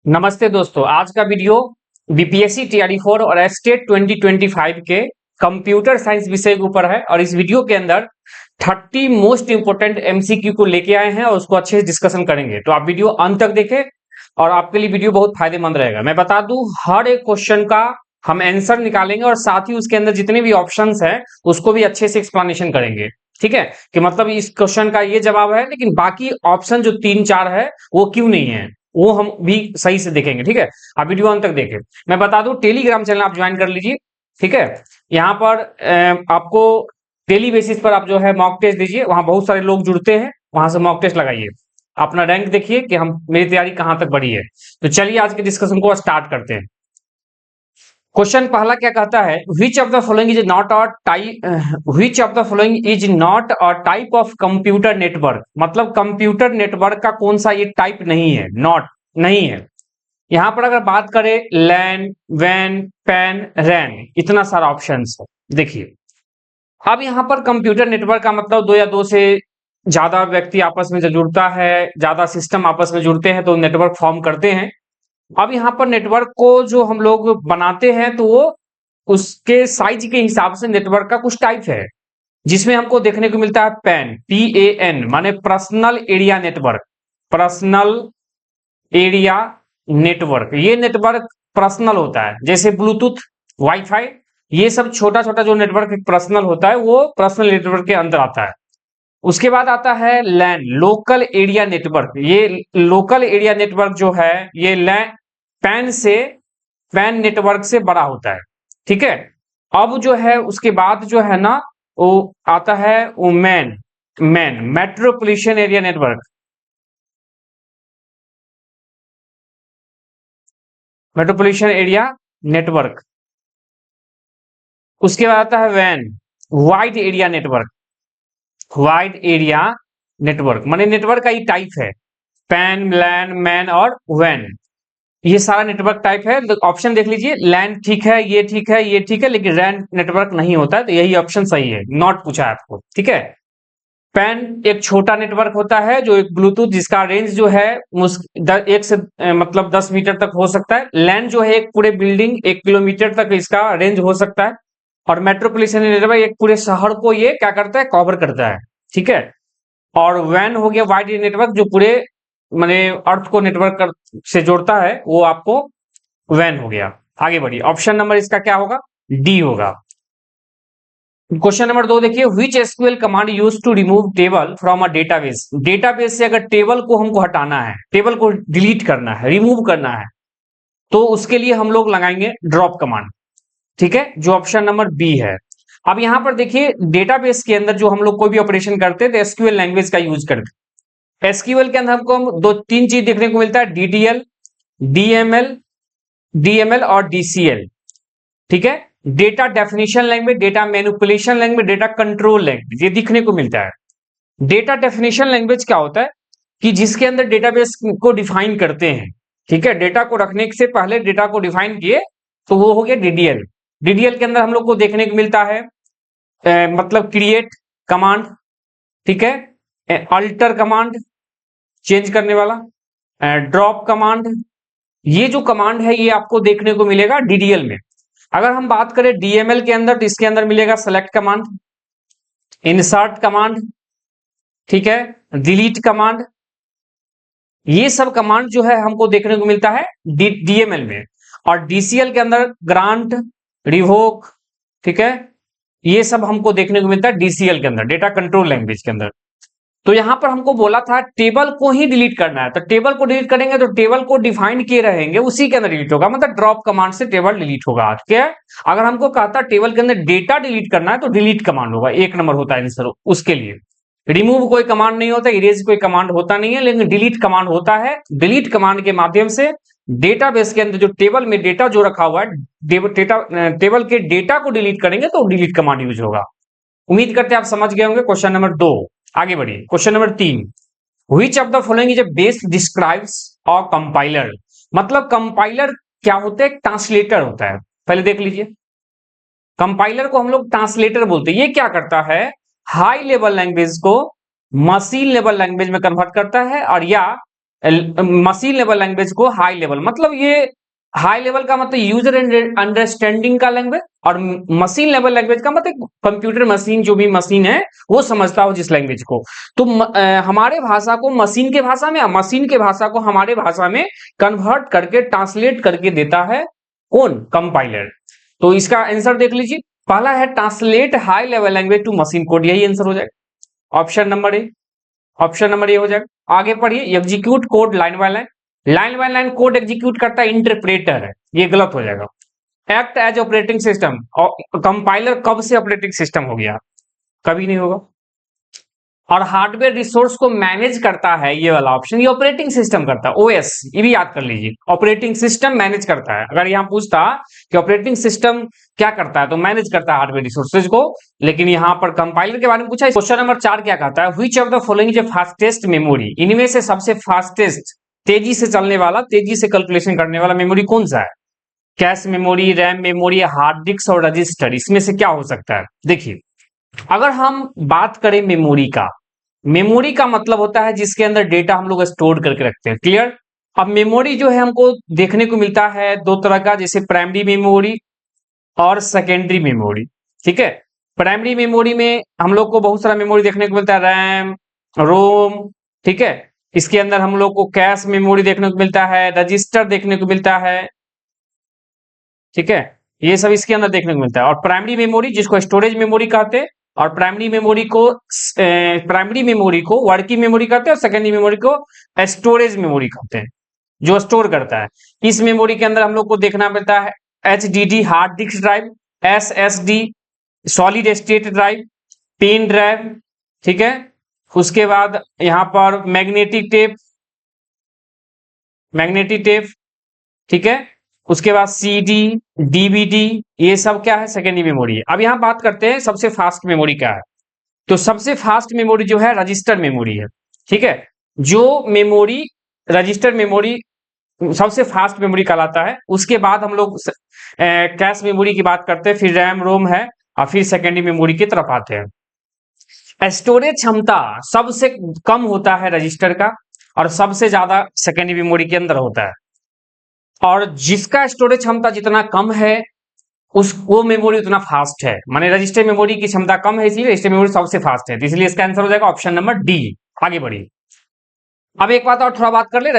नमस्ते दोस्तों, आज का वीडियो बीपीएससी टीआरई 4 और एस्टेट 2025 के कंप्यूटर साइंस विषय के ऊपर है। और इस वीडियो के अंदर 30 मोस्ट इंपोर्टेंट एमसीक्यू को लेके आए हैं और उसको अच्छे से डिस्कशन करेंगे। तो आप वीडियो अंत तक देखें और आपके लिए वीडियो बहुत फायदेमंद रहेगा। मैं बता दूं, हर एक क्वेश्चन का हम आंसर निकालेंगे और साथ ही उसके अंदर जितने भी ऑप्शंस हैं उसको भी अच्छे से एक्सप्लेनेशन करेंगे। ठीक है कि मतलब इस क्वेश्चन का ये जवाब है, लेकिन बाकी ऑप्शन जो 3-4 है वो क्यों नहीं है वो हम भी सही से देखेंगे। ठीक है, आप वीडियो अंत तक देखें। मैं बता दूं, टेलीग्राम चैनल आप ज्वाइन कर लीजिए। ठीक है, यहाँ पर आपको डेली बेसिस पर आप जो है मॉक टेस्ट दीजिए, वहां बहुत सारे लोग जुड़ते हैं, वहां से मॉक टेस्ट लगाइए, अपना रैंक देखिए कि हम मेरी तैयारी कहां तक बढ़ी है। तो चलिए आज के डिस्कशन को स्टार्ट करते हैं। क्वेश्चन पहला क्या कहता है, विच of the following is not a type which of the following is not a type of computer network. मतलब कंप्यूटर नेटवर्क का कौन सा ये टाइप नहीं है, नॉट नहीं है। यहां पर अगर बात करें लैन, वैन, पैन, रैन, इतना सारा ऑप्शन है। देखिए, अब यहां पर कंप्यूटर नेटवर्क का मतलब दो या दो से ज्यादा व्यक्ति आपस में जब जुड़ता है, ज्यादा सिस्टम आपस में जुड़ते हैं तो नेटवर्क फॉर्म करते हैं। अब यहाँ पर नेटवर्क को जो हम लोग बनाते हैं तो वो उसके साइज के हिसाब से नेटवर्क का कुछ टाइप है, जिसमें हमको देखने को मिलता है पैन, PAN माने personal area network. Personal area network, ये नेटवर्क पर्सनल होता है, जैसे ब्लूटूथ, वाईफाई, ये सब छोटा छोटा जो नेटवर्क पर्सनल होता है वो पर्सनल नेटवर्क के अंदर आता है। उसके बाद आता है लैन, लोकल एरिया नेटवर्क। ये लोकल एरिया नेटवर्क जो है ये लैन पैन से पैन नेटवर्क से बड़ा होता है। ठीक है, अब जो है उसके बाद जो है ना वो आता है वो MAN metropolitan area network. Metropolitan area network. उसके बाद आता है वैन, wide area network. Wide area network माने नेटवर्क का ही टाइप है, पैन, लैन, मैन और वैन, ये सारा नेटवर्क टाइप है। ऑप्शन देख लीजिए, लैन ठीक है, ये ठीक है, ये ठीक है, लेकिन रैन नेटवर्क नहीं होता है, तो यही ऑप्शन सही है, नॉट पूछा है आपको। ठीक है, पैन एक छोटा नेटवर्क होता है, जो एक ब्लूटूथ जिसका रेंज जो है एक से मतलब 10 मीटर तक हो सकता है। लैन जो है एक पूरे बिल्डिंग 1 किलोमीटर तक इसका रेंज हो सकता है। और मेट्रोपॉलिटन नेटवर्क एक पूरे शहर को ये क्या करता है, कवर करता है। ठीक है, और वैन हो गया वाइड एरिया नेटवर्क, जो पूरे माने अर्थ को नेटवर्क से जोड़ता है, वो आपको वैन हो गया। आगे बढ़िए, ऑप्शन नंबर इसका क्या होगा, डी होगा। क्वेश्चन नंबर 2 देखिए, which SQL command use to remove table from a database. Database से अगर टेबल को हमको हटाना है, टेबल को डिलीट करना है, रिमूव करना है, तो उसके लिए हम लोग लगाएंगे ड्रॉप कमांड। ठीक है, जो ऑप्शन नंबर बी है। अब यहां पर देखिए, डेटाबेस के अंदर जो हम लोग कोई भी ऑपरेशन करते हैं तो एसक्यूएल लैंग्वेज का यूज करते हैं। एसक्यूएल के अंदर हमको दो तीन चीज देखने को मिलता है, डीडीएल, डीएमएल और डीसीएल। ठीक है, data definition language, data manipulation language, data control language, ये दिखने को मिलता है। डेटा डेफिनेशन लैंग्वेज क्या होता है कि जिसके अंदर डेटाबेस को डिफाइन करते हैं। ठीक है, डेटा को रखने से पहले डेटा को डिफाइन किए, तो वो हो गया डीडीएल। डीडीएल के अंदर हम लोग को देखने को मिलता है मतलब क्रिएट कमांड, ठीक है, अल्टर कमांड चेंज करने वाला, ड्रॉप कमांड, ये जो कमांड है ये आपको देखने को मिलेगा डीडीएल में। अगर हम बात करें डीएमएल के अंदर, तो इसके अंदर मिलेगा सेलेक्ट कमांड, इंसर्ट कमांड, ठीक है, डिलीट कमांड, ये सब कमांड जो है हमको देखने को मिलता है डीएमएल में। और डीसीएल के अंदर ग्रांट, रिवोक, ठीक है, ये सब हमको देखने को मिलता है डीसीएल के अंदर, डेटा कंट्रोल लैंग्वेज के अंदर। तो यहां पर हमको बोला था टेबल को ही डिलीट करना है, तो टेबल को डिलीट करेंगे तो टेबल को डिफाइन किए रहेंगे उसी के अंदर डिलीट होगा, मतलब ड्रॉप कमांड से टेबल डिलीट होगा। ठीक है, अगर हमको कहता टेबल के अंदर डेटा डिलीट करना है तो डिलीट कमांड होगा, 1 नंबर होता है आंसर उसके लिए। रिमूव कोई कमांड नहीं होता, इरेज कोई कमांड होता नहीं है, लेकिन डिलीट कमांड होता है। डिलीट कमांड के माध्यम से डेटाबेस के अंदर जो टेबल में डेटा जो रखा हुआ है, टेबल के डेटा को डिलीट करेंगे तो डिलीट कमांड यूज होगा। उम्मीद करते हैं आप समझ गए होंगे क्वेश्चन नंबर 2। आगे बढ़िए, question number 3, which of the following is a best describes a compiler. मतलब कंपाइलर क्या होता है, ट्रांसलेटर होता है। पहले देख लीजिए, कंपाइलर को हम लोग ट्रांसलेटर बोलते हैं। ये क्या करता है, हाई लेवल लैंग्वेज को मशीन लेवल लैंग्वेज में कन्वर्ट करता है, और या मशीन लेवल लैंग्वेज को हाई लेवल, मतलब ये हाई लेवल का मतलब यूजर अंडरस्टैंडिंग का लैंग्वेज, और मशीन लेवल लैंग्वेज का मतलब कंप्यूटर मशीन, जो भी मशीन है वो समझता हो जिस लैंग्वेज को। तो हमारे भाषा को मशीन के भाषा में, मशीन के भाषा को हमारे भाषा में कन्वर्ट करके ट्रांसलेट करके देता है कौन? कंपाइलर। तो इसका आंसर देख लीजिए, पहला है translate high level language to machine code, यही आंसर हो जाएगा option number A. Option number A हो जाएगा। आगे पढ़िए, execute code line by line, line by line code execute करता है इंटरप्रेटर है, ये गलत हो जाएगा। Act as operating system, compiler कब से ऑपरेटिंग सिस्टम हो गया? कभी नहीं होगा। और हार्डवेयर रिसोर्स को मैनेज करता है, ये वाला ऑप्शन, ये ऑपरेटिंग सिस्टम करता है, ओएस, ये भी याद कर लीजिए, ऑपरेटिंग सिस्टम मैनेज करता है। अगर यहां पूछता कि ऑपरेटिंग सिस्टम क्या करता है, तो मैनेज करता है हार्डवेयर रिसोर्सेज को, लेकिन यहां पर कंपाइलर के बारे में पूछा। क्वेश्चन नंबर 4 क्या कहता है? Which of the following is fastest memory, इनमें से सबसे फास्टेस्ट, तेजी से चलने वाला, तेजी से कैलकुलेशन करने वाला मेमोरी कौन सा है? Cache memory, RAM memory, hard disk और रजिस्टर, इसमें से क्या हो सकता है? देखिए, अगर हम बात करें मेमोरी का, मेमोरी का मतलब होता है जिसके अंदर डेटा हम लोग स्टोर करके रखते हैं, क्लियर। अब मेमोरी जो है हमको देखने को मिलता है दो तरह का, जैसे प्राइमरी मेमोरी और सेकेंडरी मेमोरी, ठीक है। प्राइमरी मेमोरी में हम लोग को बहुत सारा मेमोरी देखने को मिलता है, रैम, रोम, ठीक है। इसके अंदर हम लोग को कैश मेमोरी देखने को मिलता है, रजिस्टर देखने को मिलता है, ठीक है। ये सब इसके अंदर देखने को मिलता है। और प्राइमरी मेमोरी जिसको स्टोरेज मेमोरी कहते हैं, और प्राइमरी मेमोरी को वर्किंग मेमोरी कहते हैं, और सेकेंडरी मेमोरी को स्टोरेज मेमोरी कहते हैं, जो स्टोर करता है। इस मेमोरी के अंदर हम लोग को देखना मिलता है HDD hard disk drive, SSD solid state drive, pen drive, ठीक है। उसके बाद यहां पर मैग्नेटिक टेप, ठीक है। उसके बाद CD, DVD, ये सब क्या है? सेकेंडरी मेमोरी है। अब यहां बात करते हैं सबसे फास्ट मेमोरी क्या है। तो सबसे फास्ट मेमोरी जो है रजिस्टर मेमोरी है, ठीक है। जो मेमोरी, रजिस्टर मेमोरी सबसे फास्ट मेमोरी कहलाता है। उसके बाद हम लोग कैश मेमोरी की बात करते हैं, फिर रैम रोम है, और फिर सेकेंडरी मेमोरी की तरफ आते हैं। स्टोरेज क्षमता सबसे कम होता है रजिस्टर का, और सबसे ज्यादा सेकेंडरी मेमोरी के अंदर होता है। और जिसका स्टोरेज क्षमता जितना कम है वो मेमोरी उतना फास्ट है, माने रजिस्टर मेमोरी की क्षमता कम है, इसलिए रजिस्टर मेमोरी सबसे फास्ट है, तो इसलिए इसका आंसर हो जाएगा ऑप्शन नंबर डी। आगे बढ़िए। अब एक बात और थोड़ा बात कर ले,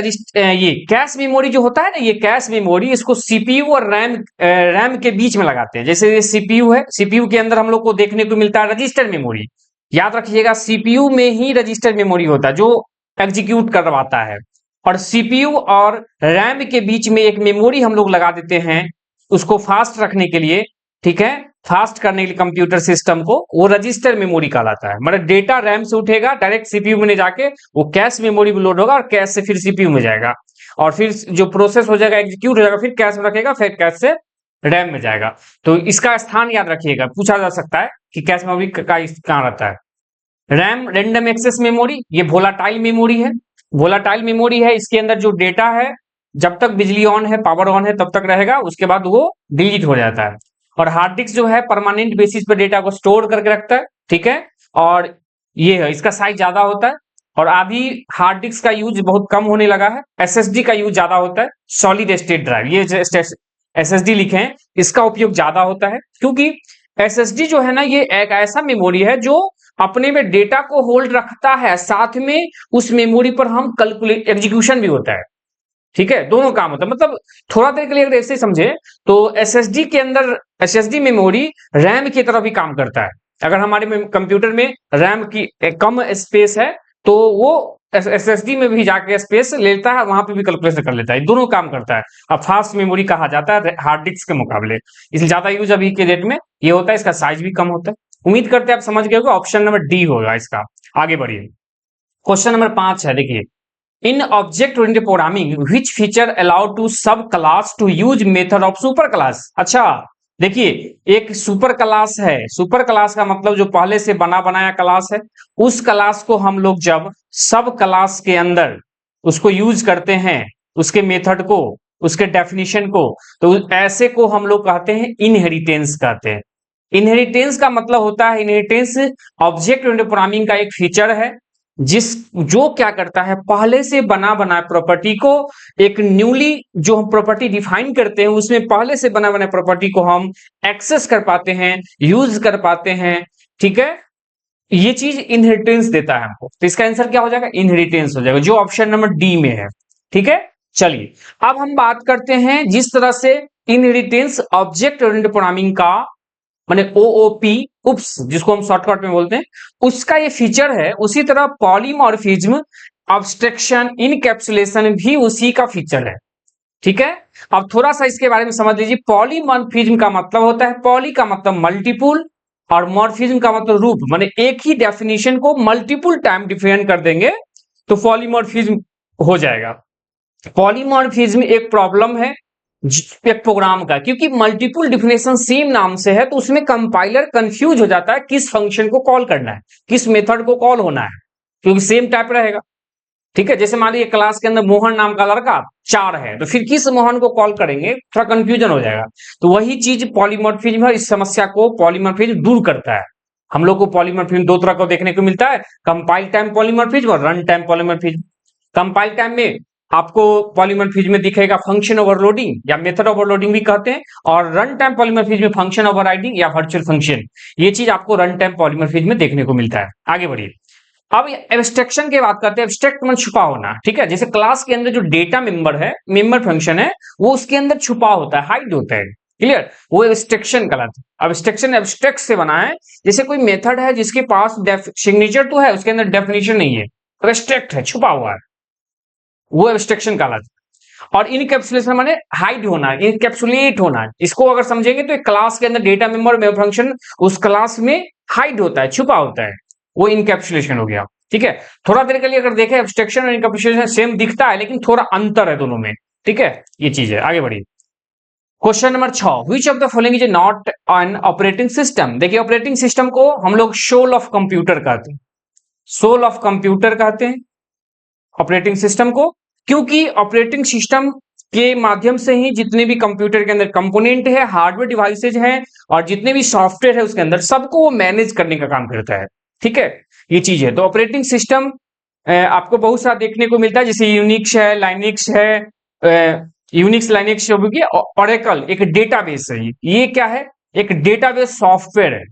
ये कैश मेमोरी जो होता है ना, ये कैश मेमोरी, इसको सीपीयू और रैम के बीच में लगाते हैं। जैसे ये सीपीयू है, सीपीयू के अंदर हम लोग को देखने को मिलता है रजिस्टर मेमोरी, याद रखिएगा सीपीयू में ही रजिस्टर मेमोरी होता है जो एग्जीक्यूट करवाता है, और सीपीयू और रैम के बीच में एक मेमोरी हम लोग लगा देते हैं उसको फास्ट रखने के लिए, ठीक है, फास्ट करने के लिए कंप्यूटर सिस्टम को, वो रजिस्टर मेमोरी कहलाता है। मतलब डेटा रैम से उठेगा डायरेक्ट सीपीयू में जाके वो कैश मेमोरी में लोड होगा, और कैश से फिर सीपीयू में जाएगा, और फिर जो प्रोसेस हो जाएगा एग्जीक्यूट हो जाएगा, फिर कैश में रखेगा, फिर कैश से रैम में जाएगा। तो इसका स्थान याद रखिएगा, पूछा जा सकता है कि कैश मेमोरी कहाँ रहता है। रैम रैंडम एक्सेस मेमोरी, ये वोलाटाइल मेमोरी है, वोलाटाइल मेमोरी है। इसके अंदर जो डेटा है जब तक बिजली ऑन है, पावर ऑन है, तब तक रहेगा, उसके बाद वो डिलीट हो जाता है। और हार्ड डिस्क जो है परमानेंट बेसिस पे डेटा को स्टोर करके रखता है, ठीक है। और ये है, इसका साइज ज्यादा होता है, और अभी हार्ड डिस्क का यूज बहुत कम होने लगा है, SSD का यूज ज्यादा होता है, सॉलिड स्टेट ड्राइव, ये SSD लिखे हैं, इसका उपयोग ज्यादा होता है, क्योंकि SSD जो है ना, ये एक ऐसा मेमोरी है जो अपने में डेटा को होल्ड रखता है, साथ में उस मेमोरी पर हम कैलकुलेट एग्जीक्यूशन भी होता है, ठीक है, दोनों काम होता है। मतलब थोड़ा देर के लिए अगर ऐसे समझे तो SSD के अंदर, SSD मेमोरी रैम की तरह भी काम करता है। अगर हमारे कंप्यूटर में रैम की कम स्पेस है तो वो SSD में भी जाके स्पेस लेता है, वहां पे भी कैलकुलेशन कर लेता है, दोनों काम करता है। अब फास्ट मेमोरी कहा जाता है हार्ड डिस्क के मुकाबले, इसलिए ज्यादा यूज अभी के डेट में ये होता है, इसका साइज भी कम होता है। उम्मीद करते हैं आप समझ गए होंगे, ऑप्शन नंबर डी होगा इसका। आगे बढ़िए, क्वेश्चन नंबर 5 है, देखिए, in object oriented programming which feature allow to sub class to use method of super class. अच्छा देखिए, एक सुपर क्लास है, सुपर क्लास का मतलब जो पहले से बना बनाया क्लास है, उस क्लास को हम लोग जब सब क्लास के अंदर उसको यूज करते हैं, उसके मेथड को, उसके डेफिनेशन को, तो ऐसे को हम लोग कहते हैं इनहेरिटेंस कहते हैं। इनहेरिटेंस का मतलब होता है, इनहेरिटेंस ऑब्जेक्ट ओरिएंटेड प्रोग्रामिंग का एक फीचर है जो क्या करता है, पहले से बना बनाए प्रॉपर्टी को एक न्यूली जो हम प्रॉपर्टी डिफाइन करते हैं उसमें पहले से बना बनाए प्रॉपर्टी को हम एक्सेस कर पाते हैं, यूज कर पाते हैं। ठीक है, ये चीज इनहेरिटेंस देता है हमको। तो इसका आंसर क्या हो जाएगा, इनहेरिटेंस हो जाएगा, जो ऑप्शन नंबर डी में है। ठीक है, चलिए अब हम बात करते हैं जिस तरह से इनहेरिटेंस ऑब्जेक्ट ओरिएंटेड प्रोग्रामिंग का माने ओओपी उप्स जिसको हम शॉर्टकट में बोलते हैं उसका ये फीचर है, उसी तरह पॉलीमॉर्फिज्म, अब्स्ट्रक्शन, इनकैप्सुलेशन भी उसी का फीचर है। ठीक है, अब थोड़ा सा इसके बारे में समझ लीजिए। पॉलीमॉर्फिज्म का मतलब होता है, पॉली का मतलब मल्टीपुल और मॉर्फिज्म का मतलब रूप, माने एक ही डेफिनेशन को मल्टीपुल टाइम डिफाइन कर देंगे तो पॉलीमॉर्फिज्म हो जाएगा। पॉलीमॉर्फिज्म एक प्रॉब्लम है एक प्रोग्राम का, क्योंकि मल्टीपल डिफिनेशन सेम नाम से है तो उसमें कंपाइलर कंफ्यूज हो जाता है किस फंक्शन को कॉल करना है, किस मेथड को कॉल होना है, क्योंकि सेम टाइप रहेगा। ठीक है, जैसे मान लीजिए क्लास के अंदर मोहन नाम का लड़का 4 है तो फिर किस मोहन को कॉल करेंगे, थोड़ा कंफ्यूजन हो जाएगा। तो वही चीज पॉलीमॉर्फिज्म है, इस समस्या को पॉलीमॉर्फिज्म दूर करता है। हम लोग को पॉलीमॉर्फिज्म दो तरह का देखने को मिलता है, कंपाइल टाइम पॉलीमॉर्फिज्म और run time polymorphism. Compile time में आपको पॉलीमॉर्फिज्म में दिखेगा फंक्शन ओवरलोडिंग या मेथड ओवरलोडिंग भी कहते हैं, और रन टाइम पॉलीमॉर्फिज्म में फंक्शन ओवरराइडिंग या वर्चुअल फंक्शन, ये चीज आपको रन टाइम पॉलीमॉर्फिज्म में देखने को मिलता है। आगे बढ़िए, अब एब्स्ट्रक्शन की बात करते हैं। एब्स्ट्रैक्ट मतलब छुपा होना। ठीक है, जैसे क्लास के अंदर जो डेटा मेंबर है, मेंबर फंक्शन है, वो उसके अंदर छुपा होता है, हाइड होता है। क्लियर, वो एब्स्ट्रक्शन कहलाता है। एब्स्ट्रक्शन एब्स्ट्रैक्ट से बना है, जैसे कोई मेथड है जिसके पास सिग्नेचर तो है, उसके अंदर डेफिनेशन नहीं है, एब्स्ट्रैक्ट है, छुपा हुआ है, वो एब्स्ट्रक्शन कहलाता है। और इनकैप्सुलेशन माने हाइड होना, इनकैप्सुलेट होना। इसको अगर समझेंगे तो एक क्लास के अंदर डेटा मेंबर मेंबर फंक्शन उस क्लास में हाइड होता है, छुपा होता है, वो इनकैप्सुलेशन हो गया। ठीक है, थोड़ा देर के लिए अगर देखें एब्स्ट्रक्शन और इनकैप्सुलेशन सेम दिखता है लेकिन थोड़ा अंतर है दोनों में। ठीक है, ये चीज है। आगे बढ़िए, question number 6, which of the following is not an operating system. देखिए ऑपरेटिंग सिस्टम को हम लोग सोल ऑफ कंप्यूटर कहते हैं, सोल ऑफ कंप्यूटर कहते हैं ऑपरेटिंग सिस्टम को, क्योंकि ऑपरेटिंग सिस्टम के माध्यम से ही जितने भी कंप्यूटर के अंदर कंपोनेंट है, हार्डवेयर डिवाइसेज हैं और जितने भी सॉफ्टवेयर है उसके अंदर सबको वो मैनेज करने का काम करता है। ठीक है, ये चीज है। तो ऑपरेटिंग सिस्टम आपको बहुत सारा देखने को मिलता है, जैसे यूनिक्स है, लाइनिक्स है, यूनिक्स लाइनिक्स होगी, ओरेकल एक डेटाबेस है। ये क्या है, एक डेटाबेस सॉफ्टवेयर है,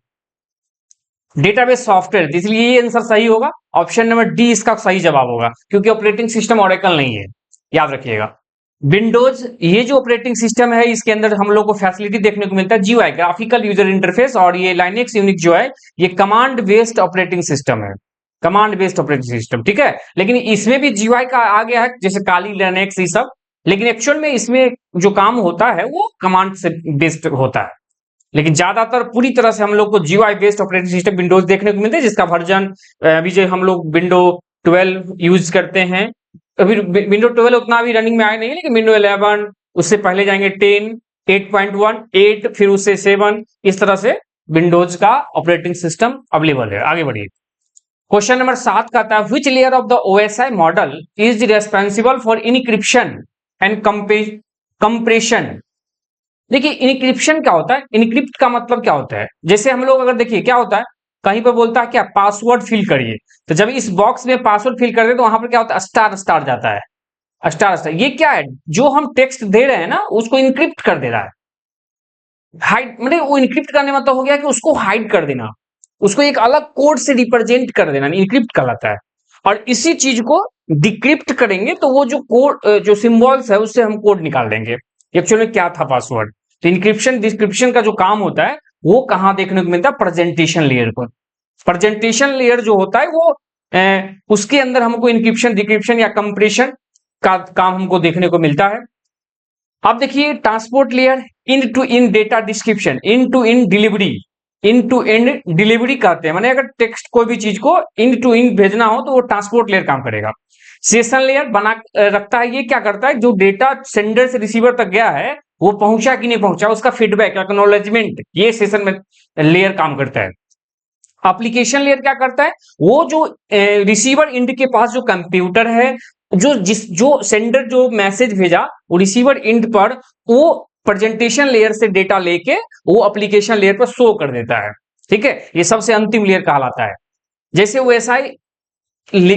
डेटाबेस सॉफ्टवेयर, इसलिए ये आंसर सही होगा। ऑप्शन नंबर डी इसका सही जवाब होगा, क्योंकि ऑपरेटिंग सिस्टम ओरेकल नहीं है, याद रखिएगा। विंडोज ये जो ऑपरेटिंग सिस्टम है इसके अंदर हम लोग को फैसिलिटी देखने को मिलता है जीयूआई, ग्राफिकल यूजर इंटरफेस, और ये लाइनेक्स यूनिक्स जो है ये कमांड बेस्ड ऑपरेटिंग सिस्टम है, कमांड बेस्ड ऑपरेटिंग सिस्टम। ठीक है, लेकिन इसमें भी जीयूआई का आ गया है, जैसे काली लिनक्स ये सब, लेकिन एक्चुअल में इसमें जो काम होता है वो कमांड से बेस्ड होता है। लेकिन ज्यादातर पूरी तरह से हम लोग को GUI based operating system Windows देखने को मिलता है, जिसका वर्जन अभी जो हम लोग विंडो 12 यूज करते हैं। अभी विंडो 12 उतना अभी रनिंग में आया नहीं है, लेकिन विंडो 11, उससे पहले जाएंगे 10, 8.1, 8, फिर उससे 7, इस तरह से विंडोज का ऑपरेटिंग सिस्टम अवेलेबल है। आगे बढ़िए, क्वेश्चन नंबर 7 का था, which layer of the OSI model is responsible for encryption and compression. देखिए इनक्रिप्शन क्या होता है, इनक्रिप्ट का मतलब क्या होता है, जैसे हम लोग अगर देखिए क्या होता है, कहीं पर बोलता है क्या पासवर्ड फिल करिए, तो जब इस बॉक्स में पासवर्ड फिल करते तो वहां पर क्या होता है, स्टार स्टार जाता है, स्टार स्टार। ये क्या है, जो हम टेक्स्ट दे रहे हैं ना उसको इनक्रिप्ट कर दे रहा है, हाइड, मतलब वो इनक्रिप्ट करने मतलब हो गया कि उसको हाइड कर देना, उसको एक अलग कोड से रिप्रेजेंट कर देना, इनक्रिप्ट कहलाता है। और इसी चीज को डिक्रिप्ट करेंगे तो वो जो कोड जो सिंबल्स है उससे हम कोड निकाल देंगे एक्चुअली क्या था पासवर्ड। तो इंक्रिप्शन डिस्क्रिप्शन का जो काम होता है वो कहां देखने को मिलता है, प्रेजेंटेशन लेयर पर। प्रेजेंटेशन लेयर जो होता है वो उसके अंदर हमको इंक्रिप्शन डिक्रिप्शन या कंप्रेशन का काम हमको देखने को मिलता है। अब देखिए transport layer, end to end data description, end to end delivery, end to end delivery कहते हैं, माने अगर टेक्स्ट कोई भी चीज को इन टू इन भेजना हो तो वो ट्रांसपोर्ट लेयर काम करेगा। सेशन लेयर बना रखता है, ये क्या करता है, जो डेटा सेंडर से रिसीवर तक गया है वो पहुंचा कि नहीं पहुंचा, उसका फीडबैक एक्नॉलेजमेंट, ये सेशन में लेयर काम करता है। एप्लीकेशन लेयर क्या करता है, वो जो रिसीवर इंड के पास जो कंप्यूटर है, जो सेंडर जो मैसेज भेजा वो रिसीवर इंड पर वो प्रेजेंटेशन लेयर से डेटा लेके वो एप्लीकेशन लेयर पर शो कर देता है। ठीक है, ये सबसे अंतिम लेयर कहलाता है। जैसे ओएसआई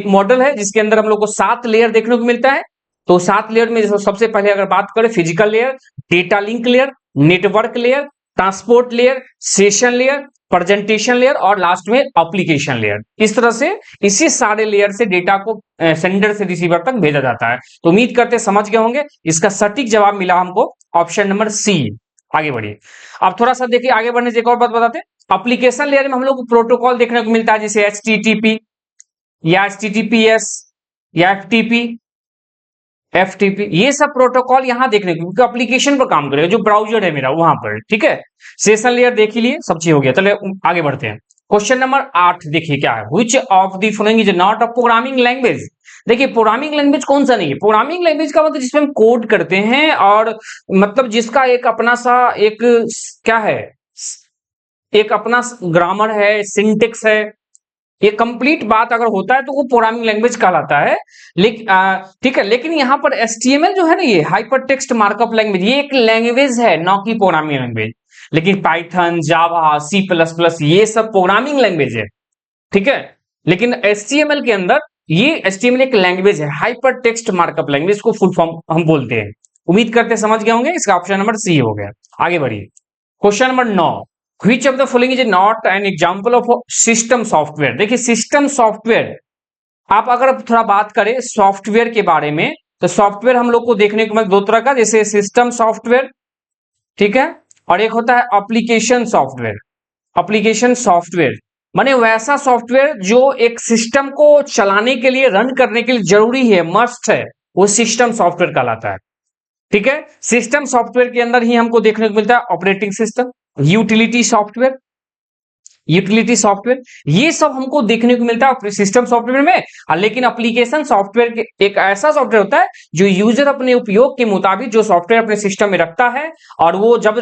मॉडल है जिसके अंदर हम लोग को 7 लेयर देखने को मिलता है। तो 7 लेयर में सबसे पहले अगर बात करें physical layer, data link layer, network layer, transport layer, session layer, presentation layer और लास्ट में एप्लीकेशन लेयर। इस तरह से इसी सारे लेयर से डेटा को सेंडर से रिसीवर तक भेजा जाता है। तो उम्मीद करते समझ गए होंगे। इसका सटीक जवाब मिला हमको ऑप्शन नंबर सी। आगे बढ़िए। अब थोड़ा सा देखिए, आगे बढ़ने से एक और बात बताते हैं। एप्लीकेशन लेयर में हम लोग को प्रोटोकॉल देखने को मिलता है, जैसे HTTP या HTTPS या FTP, ये सब प्रोटोकॉल यहां देखने को, क्योंकि एप्लीकेशन पर काम करेगा, जो ब्राउजर है मेरा वहां पर। ठीक है, सेशन लेयर देख ही लिए, सब चीज हो गया। चलिए आगे बढ़ते हैं। क्वेश्चन नंबर 8 देखिए क्या है। Which of the following is not a programming language. देखिए प्रोग्रामिंग लैंग्वेज कौन सा नहीं है। प्रोग्रामिंग लैंग्वेज का मतलब जिसमें हम कोड करते हैं, और मतलब जिसका एक अपना सा एक क्या है, एक अपना ग्रामर है, सिंटेक्स है, ये कंप्लीट बात अगर होता है तो वो प्रोग्रामिंग लैंग्वेज कहलाता है। लेकिन ठीक है, लेकिन यहाँ पर HTML जो है ना, ये हाइपर टेक्स्ट मार्कअप लैंग्वेज, ये एक लैंग्वेज है, ना कि प्रोग्रामिंग लैंग्वेज। लेकिन पाइथन, जावा, C++, ये सब प्रोग्रामिंग लैंग्वेज है। ठीक है, लेकिन HTML के अंदर ये HTML एक लैंग्वेज है, हाइपर टेक्स्ट मार्कअप लैंग्वेज को फुल फॉर्म हम बोलते हैं। उम्मीद करते समझ गए होंगे। इसका ऑप्शन नंबर सी हो गया। आगे बढ़िए। Question number 9, which of the following is not an example of system software. देखिए सिस्टम सॉफ्टवेयर, आप अगर थोड़ा बात करें सॉफ्टवेयर के बारे में, तो सॉफ्टवेयर हम लोग को देखने को मिलता दो तरह का, जैसे सिस्टम सॉफ्टवेयर, ठीक है, और एक होता है एप्लीकेशन सॉफ्टवेयर। एप्लीकेशन सॉफ्टवेयर माने वैसा सॉफ्टवेयर जो एक सिस्टम को चलाने के लिए, रन करने के लिए जरूरी है, मस्ट है, वो सिस्टम सॉफ्टवेयर कहलाता है। ठीक है, सिस्टम सॉफ्टवेयर के अंदर ही हमको देखने को मिलता है operating system, utility software, utility software, ये सब हमको देखने को मिलता है सिस्टम सॉफ्टवेयर में। लेकिन एप्लीकेशन सॉफ्टवेयर एक ऐसा सॉफ्टवेयर होता है जो यूजर अपने उपयोग के मुताबिक जो सॉफ्टवेयर अपने सिस्टम में रखता है, और वो जब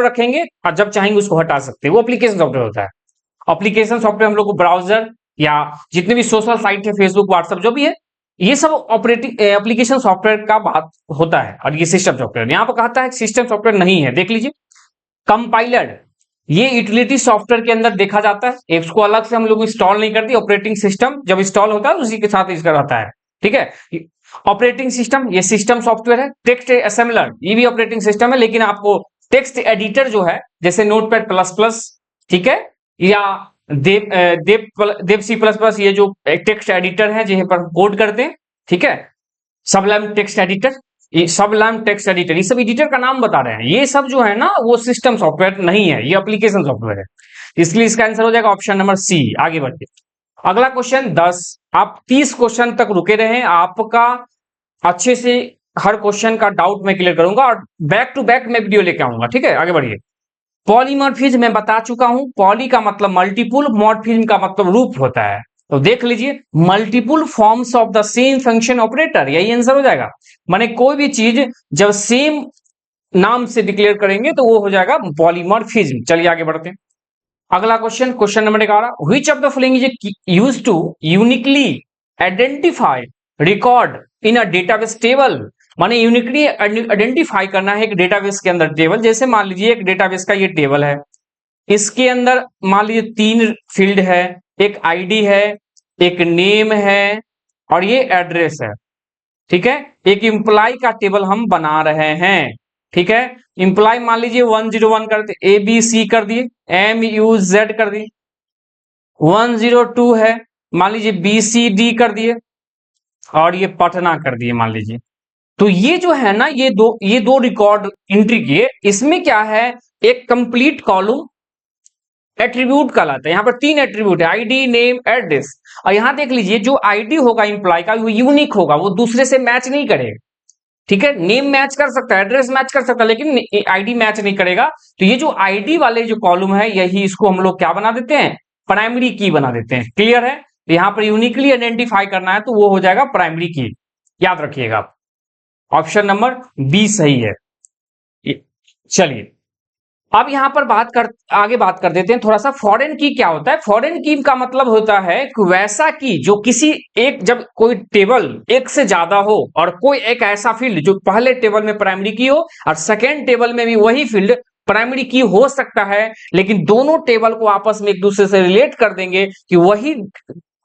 रखेंगे और जब चाहेंगे उसको हटा सकते हैं, वो एप्लीकेशन सॉफ्टवेयर होता है। एप्लीकेशन सॉफ्टवेयर हम लोग को ब्राउजर या जितने भी सोशल साइट है, फेसबुक, व्हाट्सएप, जो भी है, ये सब ऑपरेटिंग एप्लीकेशन सॉफ्टवेयर का बात होता है। और ये सिस्टम सॉफ्टवेयर यहां पर कहता है सिस्टम सॉफ्टवेयर नहीं है। देख लीजिए, कंपाइलर, ये यूटिलिटी सॉफ्टवेयर के अंदर देखा जाता है। इसको अलग से हम लोग इंस्टॉल नहीं करते। ऑपरेटिंग सिस्टम जब इंस्टॉल होता है उसी के साथ इसका रहता है। ठीक है, ऑपरेटिंग सिस्टम ये सिस्टम सॉफ्टवेयर है। टेक्स्ट असेंबलर ये भी ऑपरेटिंग सिस्टम है, लेकिन आपको टेक्स्ट एडिटर जो है, जैसे नोटपैड प्लस प्लस, ठीक है, या देव C++, ये जो टेक्स्ट एडिटर है जिन्हें पर कोड करते हैं, ठीक है, सबलाइम टेक्स्ट एडिटर, ये सबलाइम टेक्स्ट एडिटर, ये सब एडिटर का नाम बता रहे हैं। ये सब जो है ना, वो सिस्टम सॉफ्टवेयर नहीं है, ये एप्लीकेशन सॉफ्टवेयर है। इसलिए इसका आंसर हो जाएगा ऑप्शन नंबर सी। आगे बढ़ते अगला क्वेश्चन 10। आप 30 क्वेश्चन तक रुके रहे, आपका अच्छे से हर क्वेश्चन का डाउट मैं क्लियर करूंगा, और बैक टू बैक मैं वीडियो लेके आऊंगा। ठीक है, आगे बढ़िए। पॉलीमॉर्फिज्म मैं बता चुका हूं। पॉली का मतलब मल्टीपुल, मॉर्फिज्म का मतलब रूप होता है। तो देख लीजिए, multiple forms of the same function operator, यही आंसर हो जाएगा। माने कोई भी चीज जब सेम नाम से डिक्लेयर करेंगे तो वो हो जाएगा पॉलीमॉर्फिज्म। चलिए आगे बढ़ते हैं। अगला question, question number 11, which of the following is used to uniquely identify record in a database table. माने यूनिकली आइडेंटिफाई करना है एक डेटाबेस के अंदर टेबल। जैसे मान लीजिए एक डेटाबेस का ये टेबल है, इसके अंदर मान लीजिए 3 फील्ड है, एक आईडी है, एक नेम है, और ये एड्रेस है। ठीक है, एक एम्प्लॉय का टेबल हम बना रहे हैं। ठीक है, एम्प्लॉय मान लीजिए 101 कर दिए, ABC कर दिए, MUZ कर दिए। 102 है, मान लीजिए BCD कर दिए, और ये पटना कर दिए मान लीजिए। तो ये जो है ना, ये दो रिकॉर्ड एंट्री किए। इसमें क्या है, एक कंप्लीट कॉलम एट्रीब्यूट कहलाता है। यहां पर 3 एट्रीब्यूट है, आईडी, नेम, एड्रेस। और यहां देख लीजिए, जो आईडी होगा एम्प्लॉय का, वो यूनिक होगा, वो दूसरे से मैच नहीं करेगा। ठीक है, नेम मैच कर सकता है, एड्रेस मैच कर सकता है, लेकिन आईडी मैच नहीं करेगा। तो ये जो आईडी वाले जो कॉलम है, यही इसको हम लोग क्या बना देते हैं, प्राइमरी की बना देते हैं। क्लियर है, तो यहां पर यूनिकली आइडेंटिफाई करना है, तो वो हो जाएगा प्राइमरी की। याद रखिएगा, ऑप्शन नंबर बी सही है। चलिए अब यहां पर आगे बात कर देते हैं थोड़ा सा। फॉरेन की क्या होता है। फॉरेन की का मतलब होता है कि वैसा की जो किसी एक, जब कोई टेबल एक से ज्यादा हो, और कोई एक ऐसा फील्ड जो पहले टेबल में प्राइमरी की हो, और सेकेंड टेबल में भी वही फील्ड प्राइमरी की हो सकता है, लेकिन दोनों टेबल को आपस में एक दूसरे से रिलेट कर देंगे कि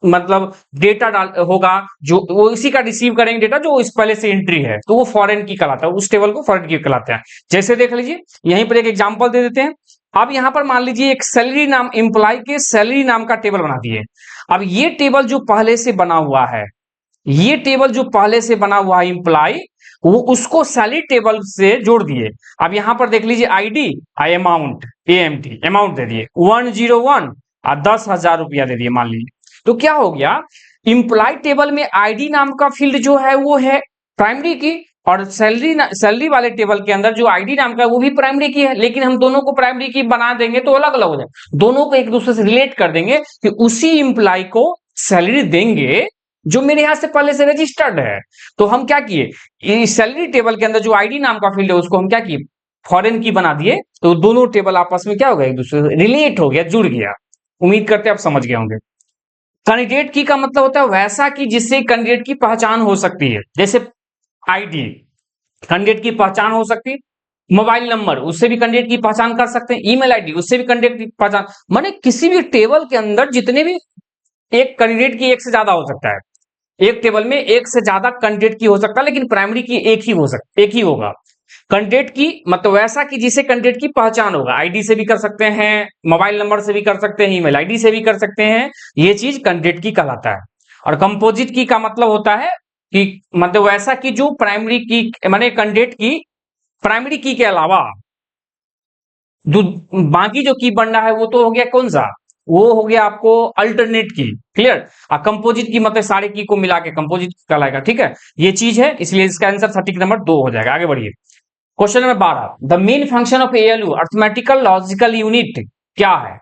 मतलब डेटा होगा जो वो इसी का रिसीव करेंगे डेटा जो इस पहले से एंट्री है, तो वो फॉरेन की कहलाता है, उस टेबल को फॉरेन की कहलाते हैं। जैसे देख लीजिए यहीं पर एक एग्जांपल दे देते हैं। अब यहां पर मान लीजिए एक सैलरी नाम, एम्प्लॉय के सैलरी नाम का टेबल बना दिए। अब ये टेबल जो पहले से बना हुआ है, ये टेबल जो पहले से बना हुआ है एम्प्लॉय, वो उसको सैलरी टेबल से जोड़ दिए। अब यहां पर देख लीजिए आईडी अमाउंट, एएमटी अमाउंट दे दिए 101 और 10,000 रुपया दे दिए मान लीजिए। तो क्या हो गया, इंप्लॉय टेबल में आईडी नाम का फील्ड जो है वो है प्राइमरी की, और सैलरी वाले टेबल के अंदर जो आईडी नाम का वो भी प्राइमरी की है। लेकिन हम दोनों को प्राइमरी की बना देंगे तो अलग अलग हो जाए, दोनों को एक दूसरे से रिलेट कर देंगे कि उसी इंप्लॉय को सैलरी देंगे जो मेरे यहां से पहले से रजिस्टर्ड है। तो हम क्या किए, सैलरी टेबल के अंदर जो आईडी नाम का फील्ड है उसको हम क्या किए, फॉरेन की बना दिए। तो दोनों टेबल आपस में क्या हो गया, एक दूसरे से रिलेट हो गया, जुड़ गया। उम्मीद करते हैं आप समझ गए होंगे। कैंडिडेट की का मतलब होता है वैसा कि जिससे कैंडिडेट की पहचान हो सकती है। जैसे आईडी कैंडिडेट की पहचान हो सकती है, मोबाइल नंबर उससे भी कैंडिडेट की पहचान कर सकते हैं, ईमेल आईडी उससे भी कैंडिडेट की पहचान, माने किसी भी टेबल के अंदर जितने भी, एक कैंडिडेट की एक से ज्यादा हो सकता है, एक टेबल में एक से ज्यादा कैंडिडेट की हो सकता है, लेकिन प्राइमरी की एक ही हो सकता, एक ही होगा। कैंडिडेट की मतलब वैसा कि जिसे कैंडिडेट की पहचान होगा, आईडी से भी कर सकते हैं, मोबाइल नंबर से भी कर सकते हैं, ईमेल आईडी से भी कर सकते हैं, ये चीज कैंडिडेट की कहलाता है। और कंपोजिट की का मतलब होता है कि मतलब वैसा कि जो प्राइमरी की माने कैंडिडेट की प्राइमरी की के अलावा जो बाकी जो की बनना है वो तो हो गया कौन सा, वो हो गया आपको अल्टरनेट की। क्लियर। कंपोजिट की मतलब सारे की को मिला के कंपोजिट कहलाएगा। ठीक है, ये चीज है, इसलिए इसका आंसर सटीक नंबर 2 हो जाएगा। आगे बढ़िए, question number 12, the main function of ALU arithmetical logical unit क्या है।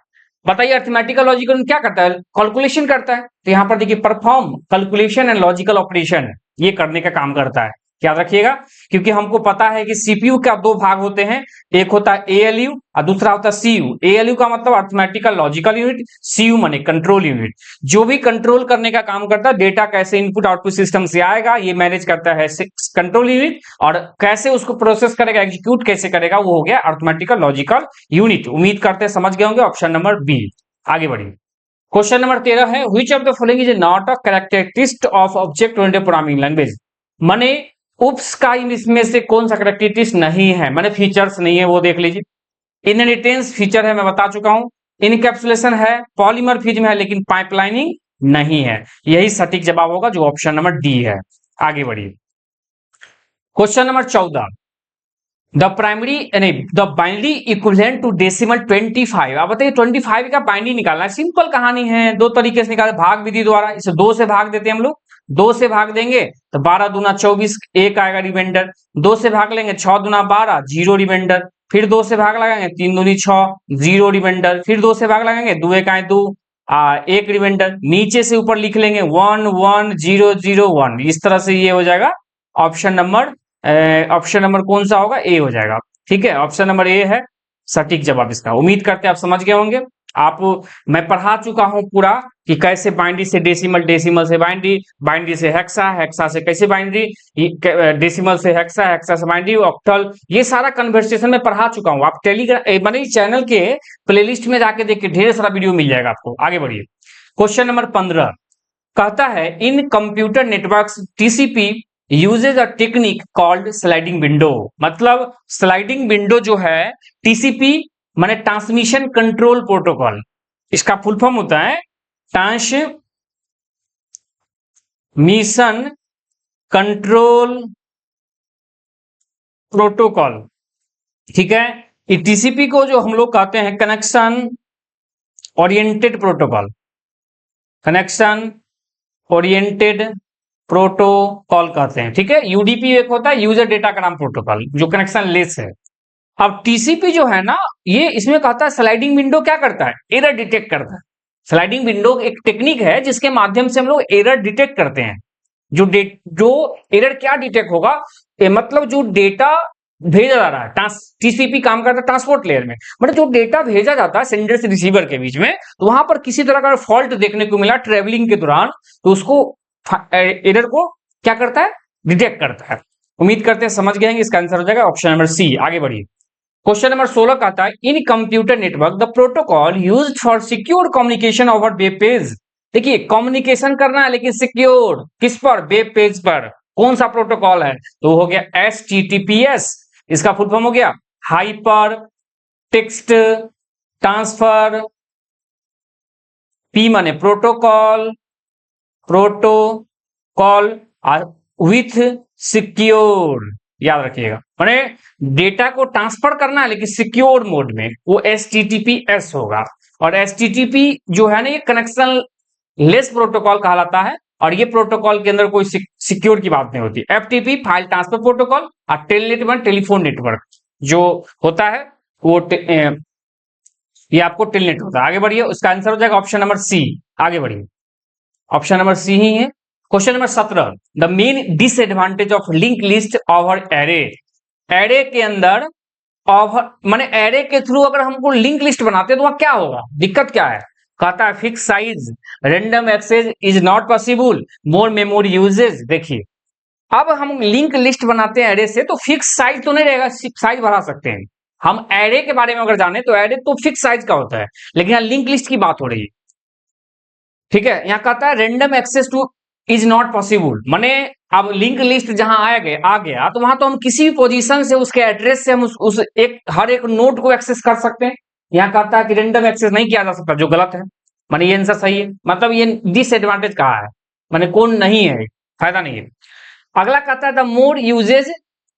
बताइए अर्थमेटिकल लॉजिकल यूनिट क्या करता है, कैलकुलेशन करता है। तो यहां पर देखिए perform calculation and logical operation, ये करने का काम करता है, याद रखिएगा। क्योंकि हमको पता है कि सीपीयू का दो भाग होते हैं, एक होता है एएलयू और दूसरा होता है सीयू। एएलयू का मतलब अर्थमेटिकल लॉजिकल यूनिट, सीयू माने कंट्रोल यूनिट, जो भी कंट्रोल करने का काम करता है, डेटा कैसे इनपुट आउटपुट सिस्टम से आएगा ये मैनेज करता है कंट्रोल यूनिट, और कैसे उसको प्रोसेस करेगा, एग्जीक्यूट कैसे करेगा, वो हो गया अर्थमेटिकल लॉजिकल यूनिट। उम्मीद करते हैं समझ गए होंगे, ऑप्शन नंबर बी। आगे बढ़िए, क्वेश्चन नंबर 13 है, which of the following is not a characteristic of object oriented programming language. माने उप्स का इसमें से कौन सा कैरेक्टरिस्टिक्स नहीं है, माने फीचर्स नहीं है, वो देख लीजिए। इनहेरिटेंस फीचर है, मैं बता चुका हूं। इनकैप्सुलेशन है, पॉलीमॉर्फिज्म है, लेकिन पाइपलाइनिंग नहीं है। यही सटीक जवाब होगा जो ऑप्शन नंबर डी है। आगे बढ़िए, question number 14, the primary the binary equivalent to decimal 25। आप बताइए 25 का बाइनरी निकालना है। सिंपल कहानी है, दो तरीके से निकाले, भाग विधि द्वारा। इसे 2 से भाग देते हैं हम लोग, 2 से भाग देंगे तो 12 दूना 24, एक आएगा रिमाइंडर। 2 से भाग लेंगे 6 दूना 12, 0 रिमाइंडर। फिर 2 से भाग लगाएंगे 3 दूनी 6, 0 रिमाइंडर। फिर 2 से भाग लगाएंगे 2 एक आए 2, एक रिमाइंडर। नीचे से ऊपर लिख लेंगे 1 1 0 0 1। इस तरह से ये हो जाएगा ऑप्शन नंबर कौन सा होगा, ए हो जाएगा। ठीक है, ऑप्शन नंबर ए है सटीक जवाब इसका। उम्मीद करते हैं आप समझ गए होंगे। आप मैं पढ़ा चुका हूं पूरा कि कैसे बाइनरी से डेसिमल, डेसिमल से बाइनरी, बाइनरी से हेक्सा, हेक्सा से कैसे बाइनरी, डेसिमल से हेक्सा, हेक्सा से बाइनरी, ऑक्टल, ये सारा कन्वर्सेशन में पढ़ा चुका हूं। आप टेलीग्राम माने चैनल के प्लेलिस्ट में जाके देखिए, ढेर सारा वीडियो मिल जाएगा आपको। आगे बढ़िए, क्वेश्चन नंबर 15 कहता है इन computer networks TCP usage a technique called sliding window. मतलब स्लाइडिंग विंडो जो है टीसीपी माने ट्रांसमिशन कंट्रोल प्रोटोकॉल, इसका फुल फॉर्म होता है ट्रांसमिशन कंट्रोल प्रोटोकॉल। ठीक है, टीसीपी को जो हम लोग कहते हैं connection oriented protocol, connection oriented protocol कहते हैं। ठीक है, यूडीपी एक होता है यूजर डेटा का नाम प्रोटोकॉल, जो कनेक्शन लेस है। अब टीसीपी जो है ना, ये इसमें कहता है स्लाइडिंग विंडो क्या करता है, एरर डिटेक्ट करता है। स्लाइडिंग विंडो एक टेक्निक है जिसके माध्यम से हम लोग एरर डिटेक्ट करते हैं। जो एरर क्या डिटेक्ट होगा, मतलब जो डेटा भेजा जा रहा है, टीसीपी काम करता है ट्रांसपोर्ट लेयर में, मतलब जो डेटा भेजा जाता है सेंडर से रिसीवर के बीच में, तो वहां पर किसी तरह का फॉल्ट देखने को मिला ट्रेवलिंग के दौरान, तो उसको एरर को क्या करता है, डिटेक्ट करता है। उम्मीद करते हैं समझ गए, इसका आंसर हो जाएगा ऑप्शन नंबर सी। आगे बढ़िए, क्वेश्चन नंबर 16 कहता है इन computer network the protocol used for secure communication over web page देखिए कम्युनिकेशन करना है लेकिन सिक्योर, किस पर, वेब पेज पर। कौन सा प्रोटोकॉल है, तो हो गया HTTPS। इसका फुल फॉर्म हो गया हाइपर टेक्स्ट ट्रांसफर, P माने प्रोटोकॉल, प्रोटोकॉल विथ सिक्योर, याद रखिएगा। माने डेटा को ट्रांसफर करना है लेकिन सिक्योर मोड में, वो HTTPS होगा। और HTTP जो है ना, ये कनेक्शन लेस प्रोटोकॉल कहलाता है, और ये प्रोटोकॉल के अंदर कोई सिक्योर की बात नहीं होती। FTP फाइल ट्रांसफर प्रोटोकॉल, और टेलनेट वन टेलीफोन नेटवर्क जो होता है वो ये आपको टेलनेट होता है। आगे बढ़िए, उसका आंसर हो जाएगा ऑप्शन नंबर सी। आगे बढ़िए, ऑप्शन नंबर सी ही है। Question number 17, the main disadvantage of link list over array. Array के अंदर ओवर माने एरे के थ्रू अगर हमको लिंक लिस्ट बनाते हैं तो वहां क्या होगा, दिक्कत क्या है। कहता है fix size, random access is not possible, more memory usage. देखिए अब हम लिंक लिस्ट बनाते हैं एरे से, तो फिक्स साइज तो नहीं रहेगा, साइज बढ़ा सकते हैं। हम एरे के बारे में अगर जाने तो एरे तो फिक्स साइज का होता है, लेकिन यहाँ लिंक लिस्ट की बात हो रही है। ठीक है, यहाँ कहता है random access to is not possible, माने अब लिंक लिस्ट जहां आ गया तो वहां तो हम किसी भी पोजीशन से उसके एड्रेस से हम उस एक हर एक नोड को एक्सेस कर सकते हैं। यहाँ कहता है कि रैंडम एक्सेस नहीं किया जा सकता, जो गलत है। माने ये आंसर सही है, मतलब ये डिसएडवांटेज कहा है, माने कौन नहीं है, फायदा नहीं है। अगला कहता है द मोर यूजेज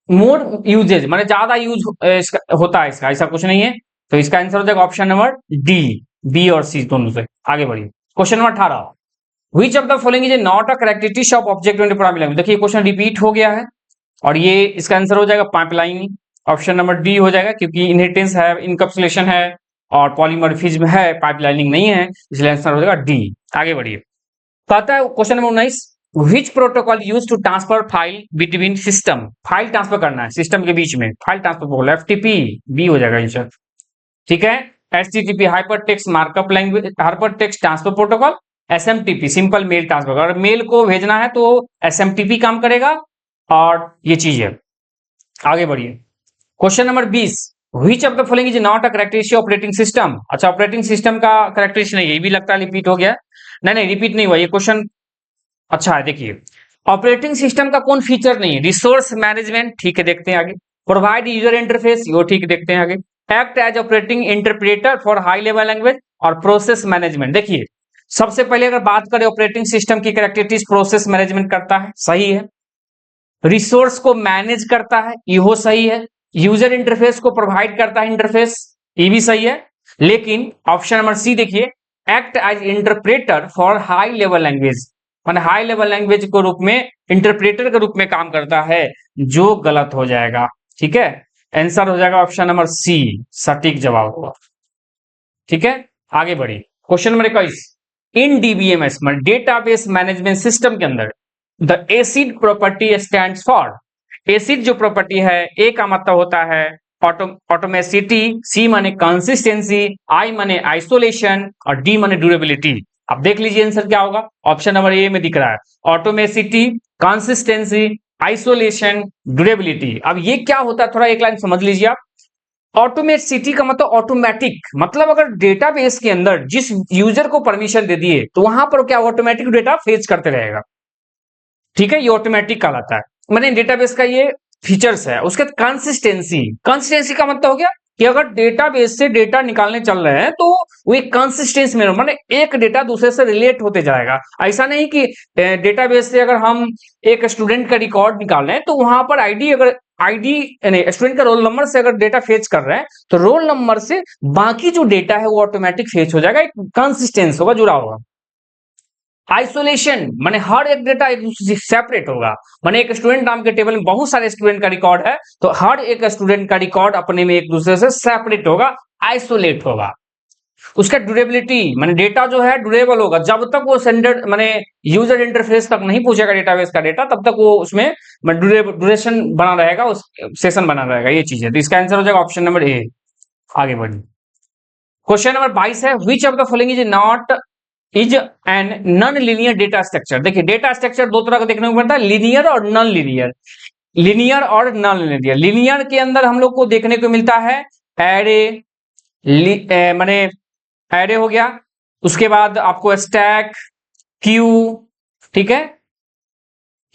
माने ज्यादा यूज होता है इसका, ऐसा कुछ नहीं है। तो इसका आंसर हो जाएगा ऑप्शन नंबर डी, बी और सी दोनों से। आगे बढ़िए, question number 18, which of the following is not a characteristic of object oriented programming language. देखिए क्वेश्चन रिपीट हो गया है, और ये इसका आंसर हो जाएगा पाइपलाइन। ऑप्शन नंबर डी हो जाएगा, क्योंकि इनहेरिटेंस है, इनकैप्सुलेशन है और पॉलीमॉर्फिज्म है, पाइपलाइनिंग नहीं है, इसलिए आंसर हो जाएगा डी। आगे बढ़िए, कहता है question number 19, which protocol use to transfer file between system. File transfer करना है सिस्टम के बीच में, फाइल ट्रांसफर बोल, FTP, बी हो जाएगा आंसर। ठीक है, HTTP hyper text markup language, hyper text transfer protocol, SMTP simple mail transfer. अगर मेल को भेजना है तो SMTP काम करेगा, और ये चीज है। आगे बढ़िए, question number 20, which of the following is not a characteristic operating system. अच्छा, ऑपरेटिंग सिस्टम का कैरेक्टरिस्टिक नहीं है, ये भी लगता है रिपीट हो गया। नहीं रिपीट नहीं हुआ ये क्वेश्चन, अच्छा है। देखिए ऑपरेटिंग सिस्टम का कौन फीचर नहीं है, रिसोर्स मैनेजमेंट, ठीक है देखते हैं आगे। प्रोवाइड यूजर इंटरफेस, यो ठीक देखते हैं आगे। Act as operating interpreter for high level language और प्रोसेस मैनेजमेंट। देखिए सबसे पहले अगर बात करें ऑपरेटिंग सिस्टम की कैरेक्टरिस्टिक्स, प्रोसेस मैनेजमेंट करता है, सही है। रिसोर्स को मैनेज करता है, ये सही है। यूजर इंटरफेस को प्रोवाइड करता है, इंटरफेस, ये भी सही है। लेकिन ऑप्शन नंबर सी देखिए, act as interpreter for high level language, माने हाई लेवल लैंग्वेज के रूप में, इंटरप्रेटर के रूप में काम करता है, जो गलत हो जाएगा। ठीक है, आंसर हो जाएगा ऑप्शन नंबर सी, सटीक जवाब होगा। ठीक है, आगे बढ़ी, क्वेश्चन नंबर 21, इन DBMS में डेटाबेस मैनेजमेंट सिस्टम के अंदर the acid property stands for. Acid जो प्रॉपर्टी है, ए का मतलब होता है ऑटोमेसिटी, सी माने कंसिस्टेंसी, आई माने आइसोलेशन और डी माने ड्यूरेबिलिटी। अब देख लीजिए आंसर क्या होगा, ऑप्शन नंबर ए में दिख रहा है ऑटोमेसिटी, कंसिस्टेंसी, आइसोलेशन, ड्यूरेबिलिटी। अब ये क्या होता है, थोड़ा एक लाइन समझ लीजिए आप। ऑटोमेटिसिटी का मतलब ऑटोमेटिक, मतलब अगर डेटाबेस के अंदर जिस यूजर को परमिशन दे दिए तो वहां पर क्या ऑटोमेटिक डेटा फेच करते रहेगा। ठीक है, ये ऑटोमेटिक कहलाता है, मैंने डेटाबेस का ये फीचर्स है। उसके बाद कंसिस्टेंसी, कंसिस्टेंसी का मतलब हो गया कि अगर डेटाबेस से डेटा निकालने चल रहे हैं तो वो एक कंसिस्टेंसी में, माने एक डेटा दूसरे से रिलेट होते जाएगा। ऐसा नहीं कि डेटाबेस से अगर हम एक स्टूडेंट का रिकॉर्ड निकाल रहे हैं तो वहां पर आईडी यानी स्टूडेंट का रोल नंबर से अगर डेटा फेच कर रहे हैं तो रोल नंबर से बाकी जो डेटा है वो ऑटोमेटिक फेच हो जाएगा, एक कंसिस्टेंस होगा, जुड़ा होगा। आइसोलेशन माने हर एक डेटा एक दूसरे से सेपरेट होगा, माने एक स्टूडेंट नाम के टेबल में बहुत सारे स्टूडेंट का रिकॉर्ड है तो हर एक स्टूडेंट का रिकॉर्ड अपने में एक दूसरे से सेपरेट होगा, आइसोलेट होगा। उसका ड्यूरेबिलिटी माने डेटा जो है ड्यूरेबल होगा, जब तक वो स्टैंडर्ड माने यूजर इंटरफेस तक नहीं पूछेगा डेटाबेस का डेटा, तब तक वो उसमें ड्यूरेशन बना रहेगा, उस सेशन बना रहेगा, ये चीज है। तो इसका आंसर हो जाएगा ऑप्शन नंबर ए। आगे बढ़िए, क्वेश्चन नंबर 22 है, विच of the following is an non linear data structure. देखिए डेटा स्ट्रक्चर दो तरह का देखने को मिलता है, लीनियर और नॉन लीनियर। लीनियर और नॉन लीनियर, लीनियर के अंदर हम लोग को देखने को मिलता है एरे, माने एरे हो गया, उसके बाद आपको स्टैक, क्यू, ठीक है,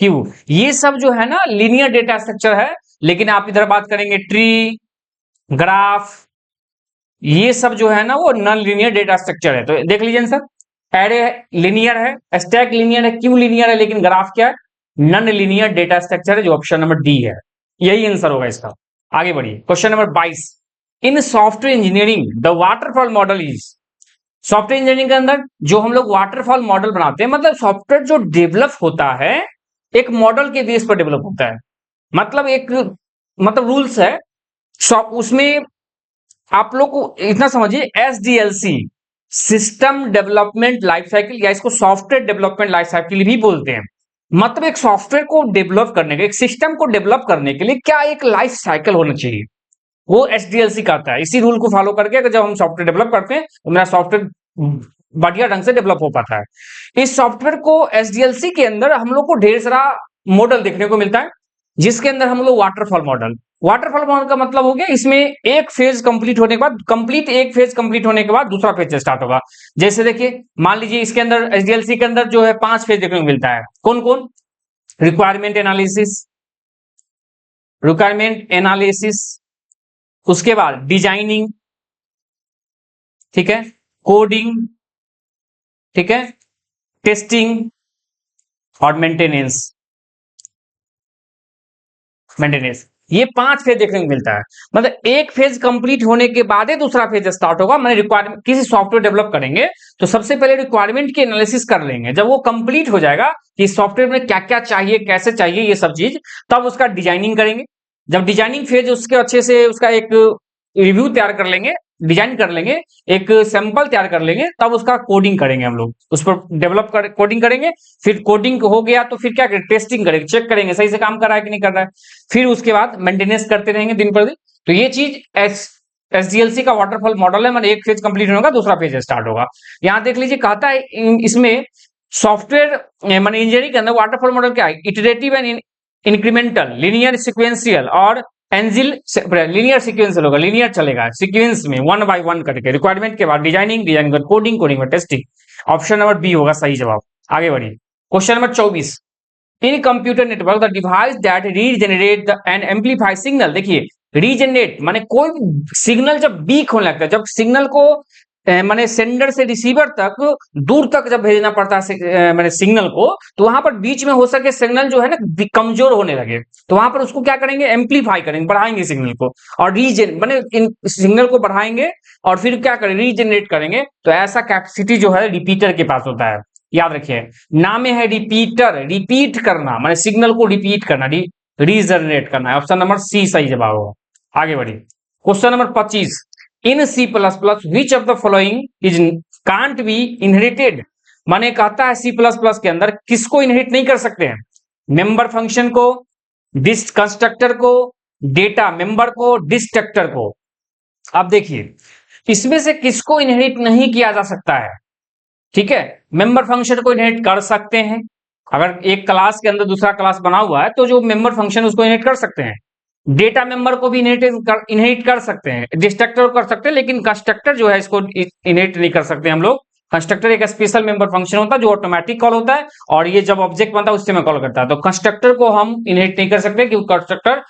क्यू, ये सब जो है ना लीनियर डेटा स्ट्रक्चर है। लेकिन आप इधर बात करेंगे ट्री, ग्राफ, ये सब जो है ना वो नॉन लीनियर डेटा स्ट्रक्चर है। तो देख लीजिए सर, एरे लीनियर है, स्टैक लीनियर है, क्यू लीनियर है, लेकिन ग्राफ क्या है, नॉन लीनियर डेटा स्ट्रक्चर है, जो ऑप्शन नंबर डी है। यही आंसर होगा इसका। आगे बढ़िए, question number 22, in software engineering the waterfall model is, software engineering के अंदर जो हम लोग वाटरफॉल मॉडल बनाते हैं, मतलब सॉफ्टवेयर जो डेवलप होता है एक मॉडल के बेस पर डेवलप होता है। मतलब एक मतलब रूल्स है, उसमें आप लोग को इतना समझिए, SDLC, system development life cycle, या इसको सॉफ्टवेयर डेवलपमेंट लाइफ साइकिल भी बोलते हैं। मतलब एक सॉफ्टवेयर को डेवलप करने के, एक सिस्टम को डेवलप करने के लिए क्या एक लाइफ साइकिल होना चाहिए, वो एसडीएलसी कहता है। इसी रूल को फॉलो करके अगर जब हम सॉफ्टवेयर डेवलप करते हैं तो मेरा सॉफ्टवेयर बढ़िया ढंग से डेवलप हो पाता है। इस सॉफ्टवेयर को एसडीएलसी के अंदर हम लोग को ढेर सारा मॉडल देखने को मिलता है, जिसके अंदर हम लोग वाटरफॉल मॉडल, वाटरफॉल मॉडल का मतलब हो गया इसमें एक फेज कंप्लीट होने के बाद, एक फेज कंप्लीट होने के बाद दूसरा फेज स्टार्ट होगा। जैसे देखिए, मान लीजिए इसके अंदर एसडीएलसी के अंदर जो है 5 फेज देखने को मिलता है। कौन कौन? रिक्वायरमेंट एनालिसिस, उसके बाद डिजाइनिंग, ठीक है, कोडिंग, ठीक है, टेस्टिंग और मेंटेनेंस। ये 5 फेज देखने को मिलता है। मतलब एक फेज कंप्लीट होने के बाद ही दूसरा फेज स्टार्ट होगा। मैंने रिक्वायरमेंट, किसी सॉफ्टवेयर डेवलप करेंगे तो सबसे पहले रिक्वायरमेंट की एनालिसिस कर लेंगे। जब वो कंप्लीट हो जाएगा कि सॉफ्टवेयर में क्या क्या चाहिए, कैसे चाहिए, ये सब चीज, तब उसका डिजाइनिंग करेंगे। जब डिजाइनिंग फेज उसके अच्छे से उसका एक रिव्यू तैयार कर लेंगे, डिजाइन कर लेंगे, एक सैंपल तैयार कर लेंगे, तब उसका कोडिंग करेंगे हम लोग, उस पर डेवलप कर कोडिंग करेंगे। फिर कोडिंग हो गया तो फिर क्या करेंगे, टेस्टिंग करेंगे, चेक करेंगे सही से काम कर रहा है कि नहीं कर रहा है। फिर उसके बाद मेंटेनेंस करते रहेंगे दिन पर दिन। तो ये चीज एसडीएलसी का वाटरफॉल मॉडल है। मतलब एक फेज कंप्लीट होगा, दूसरा फेज स्टार्ट होगा। यहां देख लीजिए, कहता है इसमें सॉफ्टवेयर माने इंजीनियरिंग के अंदर वाटरफॉल मॉडल क्या है, iterative and incremental, linear sequential और एंजिल लीनियर सीक्वेंशियल होगा, लीनियर चलेगा सीक्वेंस में 1 बाय 1 करके। रिक्वायरमेंट के बाद डिजाइनिंग, डिजाइन कर कोडिंग, कोडिंग में टेस्टिंग। ऑप्शन नंबर बी होगा सही जवाब। आगे बढ़िए, question number 24, in computer network the device that regenerate and amplify signal. देखिए, रीजनरेट माने कोई सिग्नल जब वीक होने लगता है, जब सिग्नल को माने सेंडर से रिसीवर तक दूर तक जब भेजना पड़ता है माने सिग्नल को, तो वहां पर बीच में हो सके सिग्नल जो है ना कमजोर होने लगे, तो वहां पर उसको क्या करेंगे, एम्पलीफाई करेंगे, बढ़ाएंगे सिग्नल को, और रीजन माने इन सिग्नल को बढ़ाएंगे और फिर क्या करेंगे, रीजनरेट करेंगे। तो ऐसा कैपेसिटी जो है रिपीटर के पास होता है। याद रखिए, नाम है रिपीटर, रिपीट करना माने सिग्नल को रिपीट करना, रीजनरेट करना है। ऑप्शन नंबर सी सही जवाब होगा। आगे बढ़िए, question number 25, in C plus plus which of the following is can't be inherited. माने कहता है सी प्लस प्लस के अंदर किसको इनहेरिट नहीं कर सकते हैं, मेंबर फंक्शन को, कंस्ट्रक्टर को, डेटा मेंबर को, डिस्ट्रक्टर को। अब देखिए, इसमें से किसको इनहेरिट नहीं किया जा सकता है, ठीक है। मेंबर फंक्शन को इनहेरिट कर सकते हैं, अगर एक क्लास के अंदर दूसरा क्लास बना हुआ है तो जो मेंबर फंक्शन उसको इनहेरिट कर सकते हैं। डेटा मेंबर को भी इनहेरिट कर सकते हैं, डिस्ट्रक्टर कर सकते हैं, लेकिन कंस्ट्रक्टर जो है इसको इनहेरिट नहीं कर सकते हम लोग। कंस्ट्रक्टर एक स्पेशल मेंबर फंक्शन होता है जो ऑटोमेटिक कॉल होता है, और ये जब ऑब्जेक्ट बनता है उससे में कॉल करता है। तो कंस्ट्रक्टर को हम इनहेरिट नहीं कर सकते क्योंकि कंस्ट्रक्टर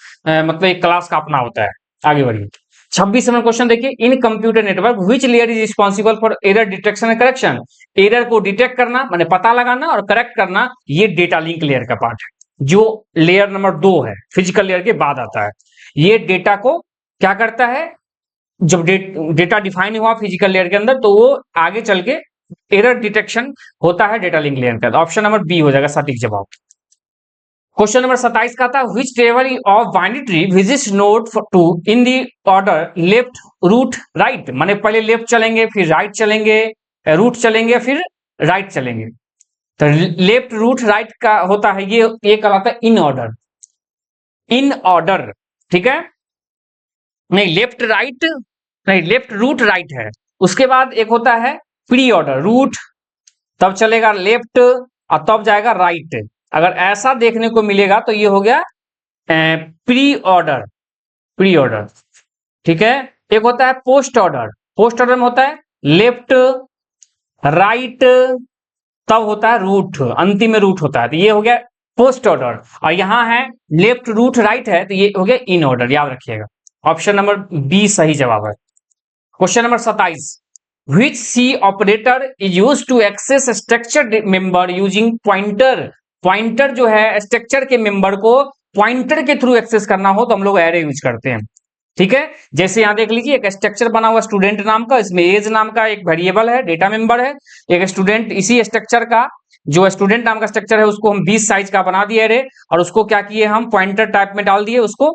मतलब एक क्लास का अपना होता है। आगे बढ़िए, 26 नंबर क्वेश्चन देखिए, इन computer network which layer is responsible for error detection and correction. Error को डिटेक्ट करना माने पता लगाना और करेक्ट करना, ये डेटा लिंक लेयर का पार्ट है, जो लेयर नंबर 2 है, फिजिकल लेयर के बाद आता है। ये डेटा को क्या करता है, जब डेटा डिफाइन हुआ फिजिकल लेयर के अंदर तो वो आगे चल के एरर डिटेक्शन होता है डेटा लिंक लेयर का। ऑप्शन नंबर बी हो जाएगा सटीक जवाब। क्वेश्चन नंबर 27 का था, which table of binary tree visits node 2 in the order left root right. माने पहले लेफ्ट चलेंगे, फिर राइट चलेंगे, रूट चलेंगे, फिर राइट चलेंगे। तो लेफ्ट रूट राइट का होता है, ये कहलाता है इन ऑर्डर, इन ऑर्डर, ठीक है। नहीं लेफ्ट राइट, नहीं लेफ्ट रूट राइट है। उसके बाद एक होता है प्री ऑर्डर, रूट तब चलेगा लेफ्ट और तब जाएगा राइट। अगर ऐसा देखने को मिलेगा तो ये हो गया प्री ऑर्डर, प्री ऑर्डर, ठीक है। एक होता है पोस्ट ऑर्डर, पोस्ट ऑर्डर में होता है लेफ्ट राइट तब होता है रूट, अंतिम में रूट होता है। तो ये हो गया पोस्ट ऑर्डर, और यहां है लेफ्ट रूट राइट है, तो ये हो गया इन ऑर्डर, याद रखिएगा। ऑप्शन नंबर बी सही जवाब है। Question number 27, which C operator is used to access structured member using pointer। Pointer जो है स्ट्रक्चर के मेंबर को पॉइंटर के थ्रू एक्सेस करना हो तो हम लोग एरे यूज करते हैं, ठीक है। जैसे यहां देख लीजिए, एक स्ट्रक्चर बना हुआ स्टूडेंट नाम का, इसमें एज नाम का एक वेरिएबल है, डेटा मेंबर है, एक स्टूडेंट, इसी स्ट्रक्चर का जो स्टूडेंट नाम का स्ट्रक्चर है उसको हम 20 साइज का बना दिए एरे, और उसको क्या किए हम पॉइंटर टाइप में डाल दिए उसको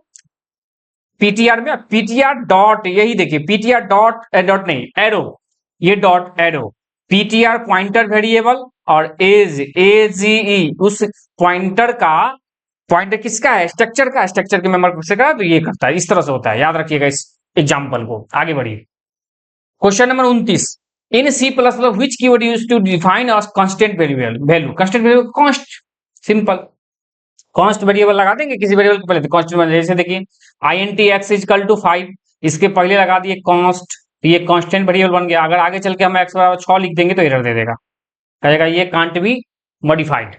पीटीआर में। पीटीआर डॉट, यही देखिए पीटीआर डॉट नहीं एरो, ये dot arrow, PTR pointer variable, और एज एजीई उस पॉइंटर का, पॉइंटर किसका है स्ट्रक्चर का, स्ट्रक्चर के मेंबर से का, तो ये करता है, इस तरह से होता है, याद रखिएगा इस एग्जांपल को। आगे बढ़िए। Question number 29, in C plus plus which keyword used to define a constant variable value. Constant variable const, simple const variable लगा देंगे किसी वेरिएबल के पहले, तो कांस्टेंट, जैसे देखिए int x इक्वल टू 5, इसके पहले लगा दिए कांस्ट, ये कांस्टेंट वेरिएबल बन गया। अगर आगे चल के हम x बराबर 6 लिख देंगे तो एरर दे देगा, कहेगा ये कांट बी मॉडिफाइड,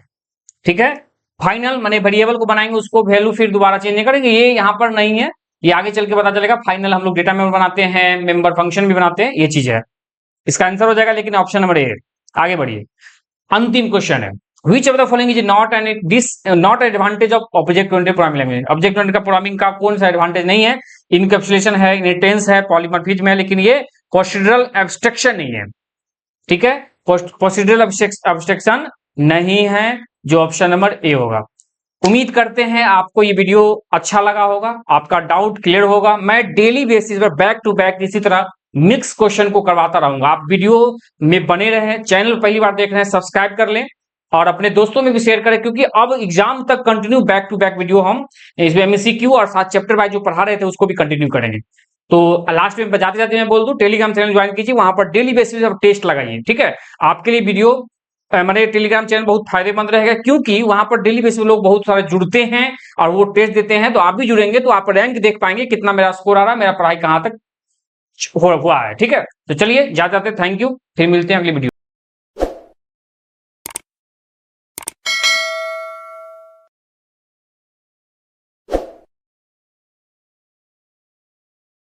ठीक है। फाइनल माने वेरिएबल को बनाएंगे, उसको वैल्यू फिर दोबारा चेंज नहीं करेंगे, ये यहाँ पर नहीं है, ये आगे चल के पता चलेगा। फाइनल हम लोग डेटा मेंबर बनाते हैं, मेंबर फंक्शन भी बनाते हैं, ये चीज है, इसका आंसर हो जाएगा लेकिन ऑप्शन नंबर ए। आगे बढ़िए, अंतिम क्वेश्चन है, which of the following is not advantage of object oriented programming language। Object oriented programming का कौन सा एडवांटेज नहीं है, इनकैप्सुलेशन है, इनहेरिटेंस है, पॉलीमॉर्फिज्म है, लेकिन ये प्रोसीड्यूरल एब्स्ट्रैक्शन नहीं है, ठीक है। प्रोसीड्यूरल एब्स्ट्रैक्शन नहीं है, जो ऑप्शन नंबर ए होगा। उम्मीद करते हैं आपको ये वीडियो अच्छा लगा होगा, आपका डाउट क्लियर होगा। मैं डेली बेसिस पर बैक टू बैक इसी तरह मिक्स क्वेश्चन को करवाता रहूंगा, आप वीडियो में बने रहें। चैनल पहली बार देख रहे हैं सब्सक्राइब कर लें और अपने दोस्तों में भी शेयर करें, क्योंकि अब एग्जाम तक continue back to back video हम इसमें एमसीक्यू और 7 चैप्टर वाइज जो पढ़ा रहे थे उसको भी कंटिन्यू करेंगे। तो लास्ट में जाते जाते मैं बोल दूं, टेलीग्राम चैनल ज्वाइन कीजिए, वहां पर डेली बेसिस पर टेस्ट लगाइए, ठीक है। आपके लिए वीडियो मैंने टेलीग्राम चैनल बहुत फायदेमंद रहेगा, क्योंकि वहां पर डेली बेसिस पे लोग बहुत सारे जुड़ते हैं और वो टेस्ट देते हैं। तो आप भी जुड़ेंगे तो आप रैंक देख पाएंगे, कितना मेरा स्कोर आ रहा है, मेरा पढ़ाई कहां तक हुआ है, ठीक है। तो चलिए जाते जाते थैंक यू, फिर मिलते हैं अगली वीडियो।